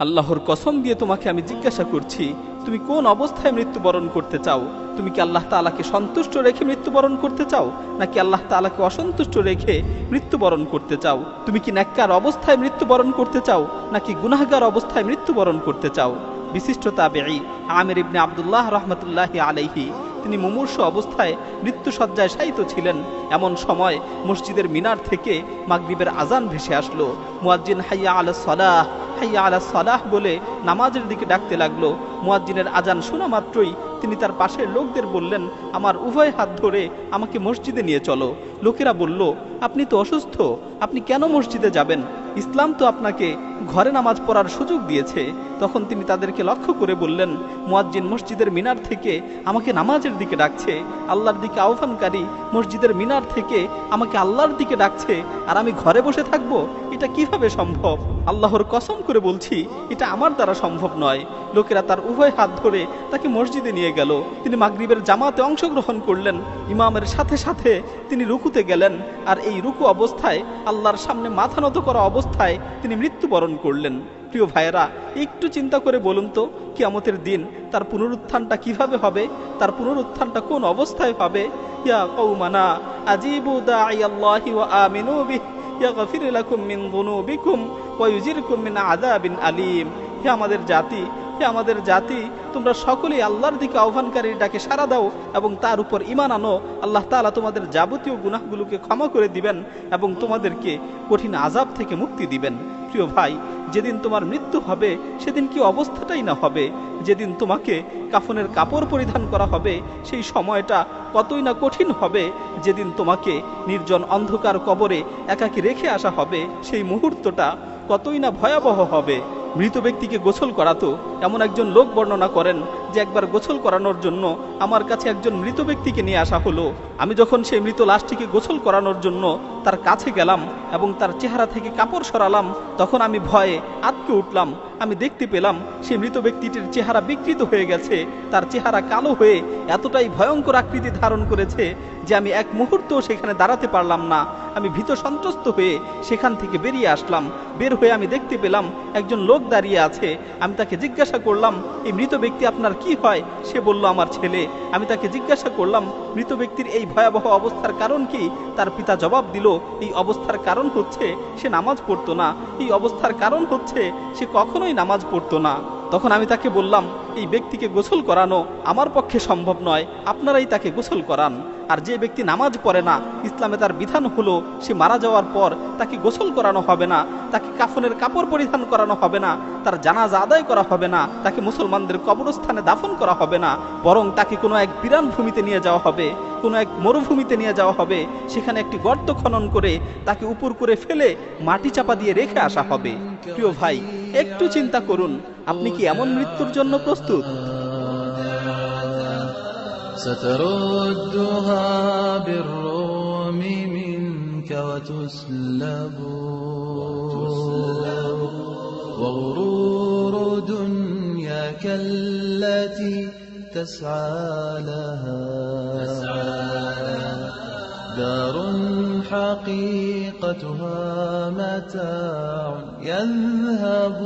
আল্লাহর কসম দিয়ে তোমাকে আমি জিজ্ঞাসা করছি, তুমি কোন অবস্থায় মৃত্যুবরণ করতে চাও? তুমি কি আল্লাহ তাআলাকে সন্তুষ্ট রেখে মৃত্যুবরণ করতে চাও, নাকি আল্লাহ তাআলাকে অসন্তুষ্ট রেখে মৃত্যুবরণ করতে চাও? তুমি কি নেককার অবস্থায় মৃত্যুবরণ করতে চাও, নাকি গুনাহগার অবস্থায় মৃত্যুবরণ করতে চাও? বিশিষ্ট তাবেঈ আমির ইবনে আব্দুল্লাহ রাহমাতুল্লাহি আলাইহি তিনি মুমূর্ষু অবস্থায় মৃত্যুসজ্জায় শায়িত ছিলেন। এমন সময় মসজিদের মিনার থেকে মাগরিবের আজান ভেসে আসলো। মুয়াজ্জিন হাইয়া আলাস সালাহ, হাইয়া আলাস সালাহ বলে নামাজের দিকে ডাকতে লাগলো। মুয়াজ্জিনের আজান শোনা মাত্রই তিনি তার পাশের লোকদের বললেন, আমার উভয় হাত ধরে আমাকে মসজিদে নিয়ে চলো। লোকেরা বলল, আপনি তো অসুস্থ, আপনি কেন মসজিদে যাবেন? ইসলাম তো আপনাকে ঘরে নামাজ পড়ার সুযোগ দিয়েছে। তখন তিনি তাদেরকে লক্ষ্য করে বললেন, মুয়াজ্জিন মসজিদের মিনার থেকে আমাকে নামাজের দিকে ডাকছে, আল্লাহর দিকে আহ্বানকারী মসজিদের মিনার থেকে আমাকে আল্লাহর দিকে ডাকছে, আর আমি ঘরে বসে থাকবো? এটা কিভাবে সম্ভব? আল্লাহর কসম করে বলছি, এটা আমার দ্বারা সম্ভব নয়। লোকেরা তার উভয় হাত ধরে তাকে মসজিদে নিয়ে গেল। তিনি মাগরিবের জামাতে অংশগ্রহণ করলেন। ইমামের সাথে সাথে তিনি রুকুতে গেলেন, আর এই রুকু অবস্থায় আল্লাহর সামনে মাথা নত করা অবস্থায় তিনি মৃত্যুবরণ করলেন। প্রিয় ভাইয়েরা, একটু চিন্তা করে বলুন তো, কিয়ামতের দিন তার পুনরুত্থানটা কিভাবে হবে? তার পুনরুত্থানটা কোন অবস্থায় হবে? ইয়া কওমানা আজিবু দাঈয়াল্লাহি ওয়া আমিনু বিহি ইয়াগফির লাকুম মিন যুনুবিকুম ওয়া ইউজিরকুম মিন আযাবিন আলীম। হে আমাদের জাতি, হে আমাদের জাতি, তোমরা সকলেই আল্লাহর দিকে আহ্বানকারীর ডাকে সাড়া দাও এবং তার উপর ঈমান আনো। আল্লাহ তাআলা তোমাদের যাবতীয় গুনাহগুলোকে ক্ষমা করে দিবেন এবং তোমাদেরকে কঠিন আযাব থেকে মুক্তি দিবেন। প্রিয় ভাই, যেদিন তোমার মৃত্যু হবে সেদিন কি অবস্থাটাই না হবে! যেদিন তোমাকে কাফনের কাপড় পরিধান করা হবে সেই সময়টা কতই না কঠিন হবে। যেদিন তোমাকে নির্জন অন্ধকার কবরে একাকী রেখে আসা হবে সেই মুহূর্তটা কতই না ভয়াবহ হবে। মৃত ব্যক্তিকে গোসল করাতো এমন একজন লোক বর্ণনা করেন যে একবার গোসল করানোর জন্য আমার কাছে একজন মৃত ব্যক্তিকে নিয়ে আসা হলো। আমি যখন সেই মৃত লাশটিকে গোসল করানোর জন্য তার কাছে গেলাম এবং তার চেহারা থেকে কাপড় সরালাম, তখন আমি ভয়ে আঁতকে উঠলাম। আমি দেখতে পেলাম সেই মৃত ব্যক্তিটির চেহারা বিকৃত হয়ে গেছে। তার চেহারা কালো হয়ে এতটাই ভয়ঙ্কর আকৃতি ধারণ করেছে যে আমি এক মুহূর্তও সেখানে দাঁড়াতে পারলাম না। আমি ভীত সন্ত্রস্ত হয়ে সেখান থেকে বেরিয়ে আসলাম। বের হয়ে আমি দেখতে পেলাম একজন লোক দাঁড়িয়ে আছে। আমি তাকে জিজ্ঞাসা করলাম, এই মৃত ব্যক্তি আপনার কি হয়? সে বলল, আমার ছেলে। আমি তাকে জিজ্ঞাসা করলাম, মৃত ব্যক্তির এই ভয়াবহ অবস্থার কারণ কি? তার পিতা জবাব দিল, এই অবস্থার কারণ হচ্ছে সে নামাজ পড়তো না। এই অবস্থার কারণ হচ্ছে সে কখনোই নামাজ পড়তো না। তখন আমি তাকে বললাম, এই ব্যক্তিকে গোসল করানো আমার পক্ষে সম্ভব নয়, আপনারাই তাকে গোসল করান। আর যে ব্যক্তি নামাজ পড়ে না, ইসলামে তার বিধান হলো সে মারা যাওয়ার পর তাকে গোসল করানো হবে না, তাকে কাফনের কাপড় পরিধান করানো হবে না, তার জানাজা আদায় করা হবে না, তাকে মুসলমানদের কবরস্থানে দাফন করা হবে না, বরং তাকে কোনো এক বিরান ভূমিতে নিয়ে যাওয়া হবে, কোনো এক মরুভূমিতে নিয়ে যাওয়া হবে। সেখানে একটি গর্ত খনন করে তাকে উপর করে ফেলে মাটি চাপা দিয়ে রেখে আসা হবে। প্রিয় ভাই, একটু চিন্তা করুন, আপনি কি এমন মৃত্যুর জন্য প্রস্তুত? ستردها بالروم منك وتسلب وغرور دنياك التي تسعى لها دار حقيقتها متاع يذهب